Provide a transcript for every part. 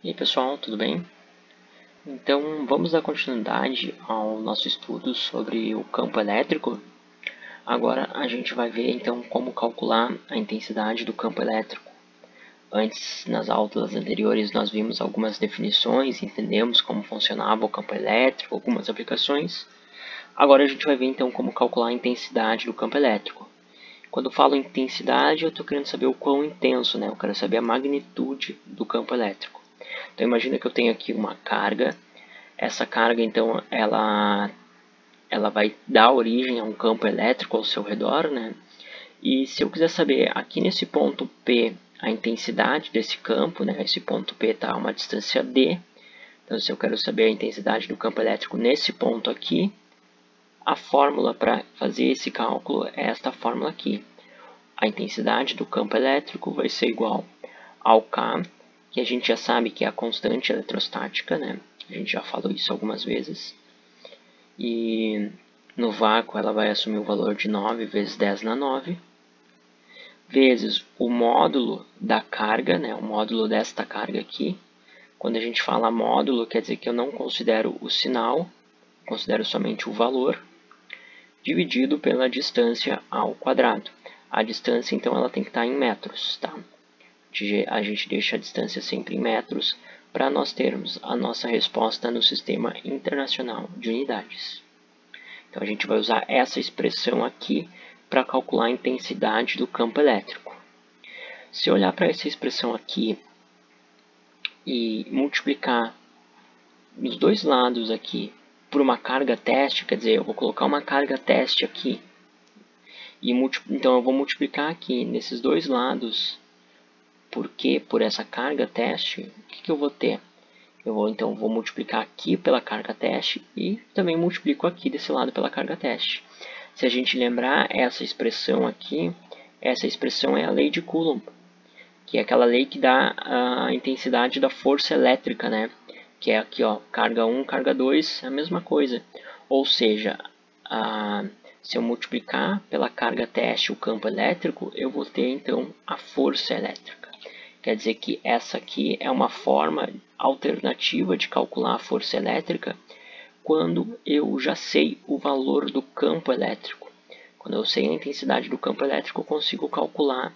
E aí pessoal, tudo bem? Então vamos dar continuidade ao nosso estudo sobre o campo elétrico. Agora a gente vai ver então como calcular a intensidade do campo elétrico. Antes, nas aulas anteriores, nós vimos algumas definições, entendemos como funcionava o campo elétrico, algumas aplicações. Agora a gente vai ver então como calcular a intensidade do campo elétrico. Quando eu falo intensidade, eu estou querendo saber o quão intenso, né? Eu quero saber a magnitude do campo elétrico. Então imagina que eu tenho aqui uma carga. Essa carga então ela vai dar origem a um campo elétrico ao seu redor, né? E se eu quiser saber aqui nesse ponto P a intensidade desse campo, né? Esse ponto P está a uma distância d. Então se eu quero saber a intensidade do campo elétrico nesse ponto aqui, a fórmula para fazer esse cálculo é esta fórmula aqui. A intensidade do campo elétrico vai ser igual ao K, que a gente já sabe que é a constante eletrostática, né? A gente já falou isso algumas vezes. E no vácuo ela vai assumir o valor de 9 vezes 10 na 9, vezes o módulo da carga, né? O módulo desta carga aqui. Quando a gente fala módulo, quer dizer que eu não considero o sinal, considero somente o valor, dividido pela distância ao quadrado. A distância, então, ela tem que estar em metros, tá? A gente deixa a distância sempre em metros para nós termos a nossa resposta no Sistema Internacional de Unidades. Então, a gente vai usar essa expressão aqui para calcular a intensidade do campo elétrico. Se eu olhar para essa expressão aqui e multiplicar nos dois lados aqui por uma carga teste, quer dizer, eu vou colocar uma carga teste aqui, e então eu vou multiplicar aqui nesses dois lados por essa carga teste, o que eu vou ter? Então vou multiplicar aqui pela carga teste e também multiplico aqui desse lado pela carga teste. Se a gente lembrar essa expressão aqui, essa expressão é a lei de Coulomb, que é aquela lei que dá a intensidade da força elétrica, né? Que é aqui, ó, carga 1, carga 2, a mesma coisa. Ou seja, se eu multiplicar pela carga teste o campo elétrico, eu vou ter então a força elétrica. Quer dizer que essa aqui é uma forma alternativa de calcular a força elétrica quando eu já sei o valor do campo elétrico. Quando eu sei a intensidade do campo elétrico, eu consigo calcular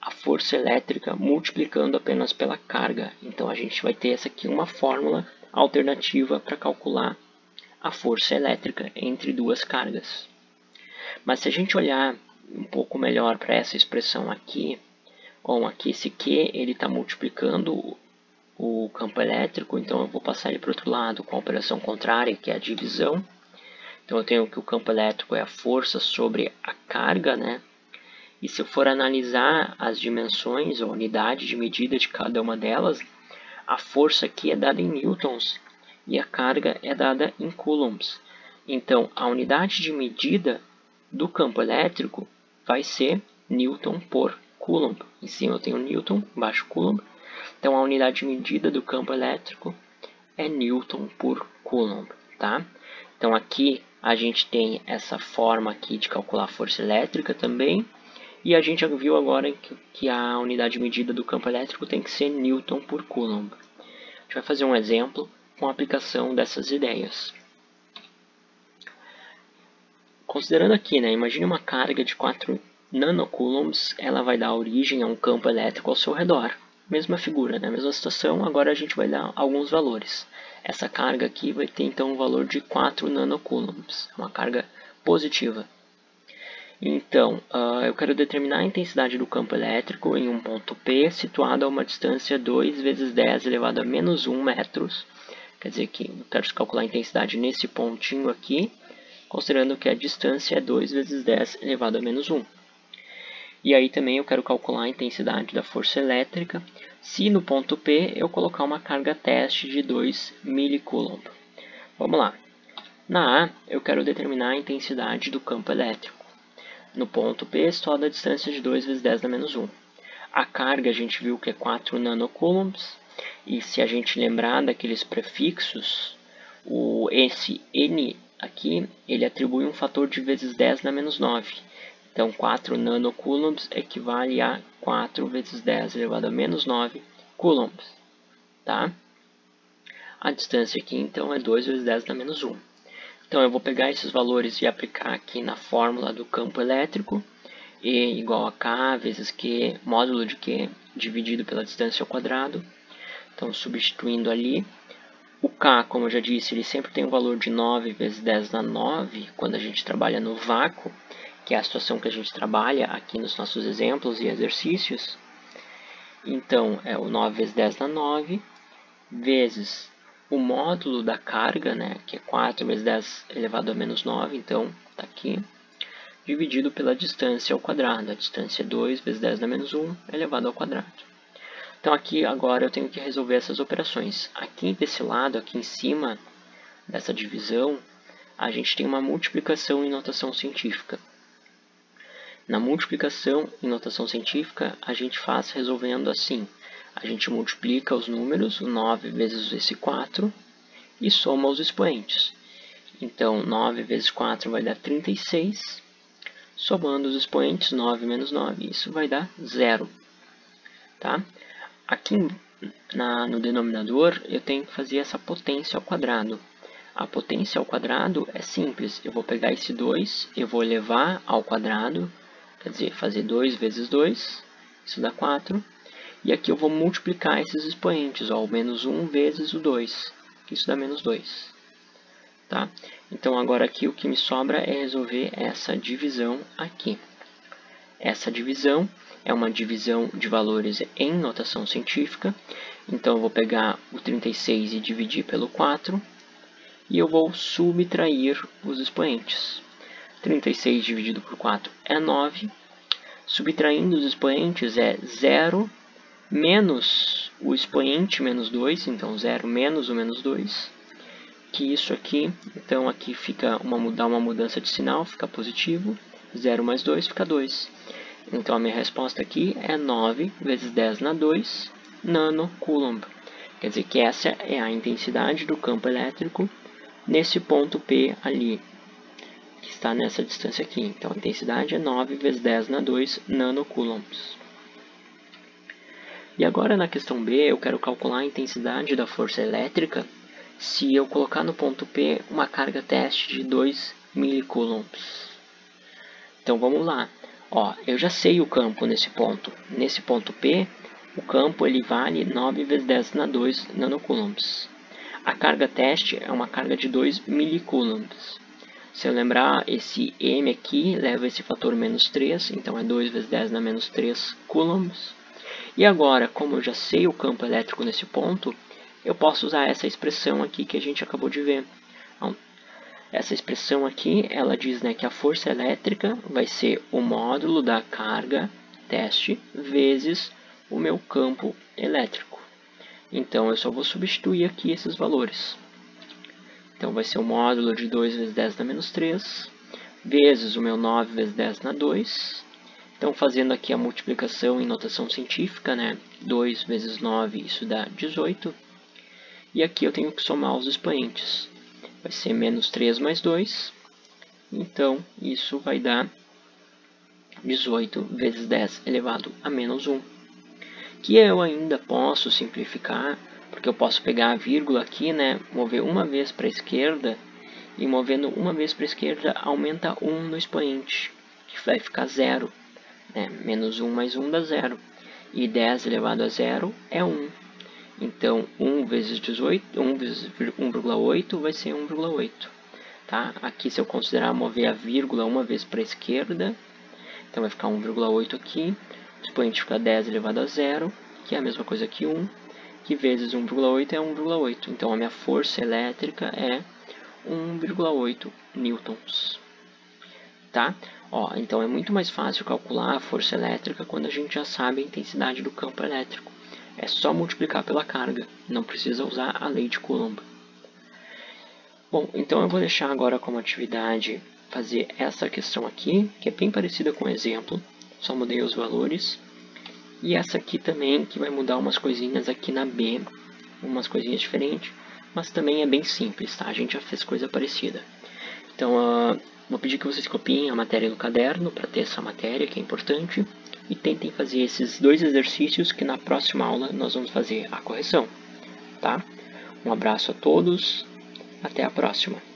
a força elétrica multiplicando apenas pela carga. Então a gente vai ter essa aqui uma fórmula alternativa para calcular a força elétrica entre duas cargas. Mas se a gente olhar um pouco melhor para essa expressão aqui, bom, aqui esse Q ele está multiplicando o campo elétrico, então eu vou passar ele para o outro lado com a operação contrária, que é a divisão. Então eu tenho que o campo elétrico é a força sobre a carga, né? E se eu for analisar as dimensões ou unidade de medida de cada uma delas, a força aqui é dada em newtons e a carga é dada em coulombs. Então a unidade de medida do campo elétrico vai ser newton por coulomb. Em cima eu tenho newton, embaixo coulomb. Então a unidade de medida do campo elétrico é newton por coulomb, tá? Então aqui a gente tem essa forma aqui de calcular a força elétrica também. E a gente já viu agora que a unidade de medida do campo elétrico tem que ser newton por coulomb. A gente vai fazer um exemplo com a aplicação dessas ideias. Considerando aqui, né, imagine uma carga de 4 nanocoulombs, ela vai dar origem a um campo elétrico ao seu redor. Mesma figura, né, mesma situação, agora a gente vai dar alguns valores. Essa carga aqui vai ter então um valor de 4 nanocoulombs, uma carga positiva. Então, eu quero determinar a intensidade do campo elétrico em um ponto P situado a uma distância 2 vezes 10 elevado a menos 1 metros. Quer dizer que eu quero calcular a intensidade nesse pontinho aqui, considerando que a distância é 2 vezes 10 elevado a menos 1. E aí também eu quero calcular a intensidade da força elétrica se no ponto P eu colocar uma carga teste de 2 milicoulomb. Vamos lá. Na A, eu quero determinar a intensidade do campo elétrico. No ponto P, situado a distância de 2 vezes 10 na menos 1. A carga a gente viu que é 4 nanocoulombs. E se a gente lembrar daqueles prefixos, esse N aqui, ele atribui um fator de vezes 10 na menos 9. Então 4 nanocoulombs equivale a 4 vezes 10 elevado a menos 9 coulombs. tá? A distância aqui, então, é 2 vezes 10 na menos 1. Então, eu vou pegar esses valores e aplicar aqui na fórmula do campo elétrico. E igual a K vezes Q, módulo de Q, dividido pela distância ao quadrado. Então, substituindo ali, o K, como eu já disse, ele sempre tem um valor de 9 vezes 10 na 9, quando a gente trabalha no vácuo, que é a situação que a gente trabalha aqui nos nossos exemplos e exercícios. Então, é o 9 vezes 10 na 9, vezes o módulo da carga, né, que é 4 vezes 10 elevado a menos 9, então, está aqui, dividido pela distância ao quadrado. A distância é 2 vezes 10 na menos 1 elevado ao quadrado. Então, aqui agora eu tenho que resolver essas operações. Aqui desse lado, aqui em cima dessa divisão, a gente tem uma multiplicação em notação científica. Na multiplicação em notação científica, a gente faz resolvendo assim. A gente multiplica os números, 9 vezes esse 4, e soma os expoentes. Então, 9 vezes 4 vai dar 36. Somando os expoentes, 9 menos 9, isso vai dar 0. Tá? Aqui no denominador, eu tenho que fazer essa potência ao quadrado. A potência ao quadrado é simples. Eu vou pegar esse 2, eu vou elevar ao quadrado, quer dizer, fazer 2 vezes 2, isso dá 4. E aqui eu vou multiplicar esses expoentes, ó, o menos 1 vezes o 2, isso dá menos 2. Tá? Então, agora aqui o que me sobra é resolver essa divisão aqui. Essa divisão é uma divisão de valores em notação científica. Então, eu vou pegar o 36 e dividir pelo 4. E eu vou subtrair os expoentes. 36 dividido por 4 é 9. Subtraindo os expoentes é 0 menos o expoente menos 2. Então, 0 menos o menos 2. Que isso aqui, então aqui fica dá uma mudança de sinal, fica positivo. 0 mais 2 fica 2. Então, a minha resposta aqui é 9 vezes 10 na 2 nanocoulomb. Quer dizer que essa é a intensidade do campo elétrico nesse ponto P ali, que está nessa distância aqui. Então, a intensidade é 9 vezes 10 na 2 nanocoulombs. E agora, na questão B, eu quero calcular a intensidade da força elétrica se eu colocar no ponto P uma carga teste de 2 milicoulombs. Então, vamos lá. Ó, eu já sei o campo nesse ponto. Nesse ponto P, o campo ele vale 9 vezes 10 na 2 nanocoulombs. A carga teste é uma carga de 2 milicoulombs. Se eu lembrar, esse M aqui leva esse fator menos 3, então é 2 vezes 10 na menos 3 coulombs. E agora, como eu já sei o campo elétrico nesse ponto, eu posso usar essa expressão aqui que a gente acabou de ver. Então, essa expressão aqui, ela diz, né, que a força elétrica vai ser o módulo da carga teste vezes o meu campo elétrico. Então, eu só vou substituir aqui esses valores. Então, vai ser o módulo de 2 vezes 10 na menos 3, vezes o meu 9 vezes 10 na 2. Então, fazendo aqui a multiplicação em notação científica, né, 2 vezes 9, isso dá 18. E aqui eu tenho que somar os expoentes. Vai ser menos 3 mais 2. Então, isso vai dar 18 vezes 10 elevado a menos 1. Que eu ainda posso simplificar, porque eu posso pegar a vírgula aqui, né, mover uma vez para a esquerda, e movendo uma vez para a esquerda aumenta 1 no expoente, que vai ficar 0. Né? Menos 1 mais 1 dá 0. E 10 elevado a 0 é 1. Então, 1 vezes 18, 1 vezes 1,8 vai ser 1,8. Tá? Aqui, se eu considerar mover a vírgula uma vez para a esquerda, então vai ficar 1,8 aqui. O expoente fica 10 elevado a 0, que é a mesma coisa que 1, que vezes 1,8 é 1,8. Então, a minha força elétrica é 1,8 newtons. Tá? Ó, então, é muito mais fácil calcular a força elétrica quando a gente já sabe a intensidade do campo elétrico. É só multiplicar pela carga, não precisa usar a lei de Coulomb. Bom, então eu vou deixar agora como atividade fazer essa questão aqui, que é bem parecida com o exemplo, só mudei os valores. E essa aqui também, que vai mudar umas coisinhas aqui na B, umas coisinhas diferentes, mas também é bem simples, tá? A gente já fez coisa parecida. Então, vou pedir que vocês copiem a matéria do caderno para ter essa matéria, que é importante. E tentem fazer esses dois exercícios que na próxima aula nós vamos fazer a correção. tá? Um abraço a todos, até a próxima.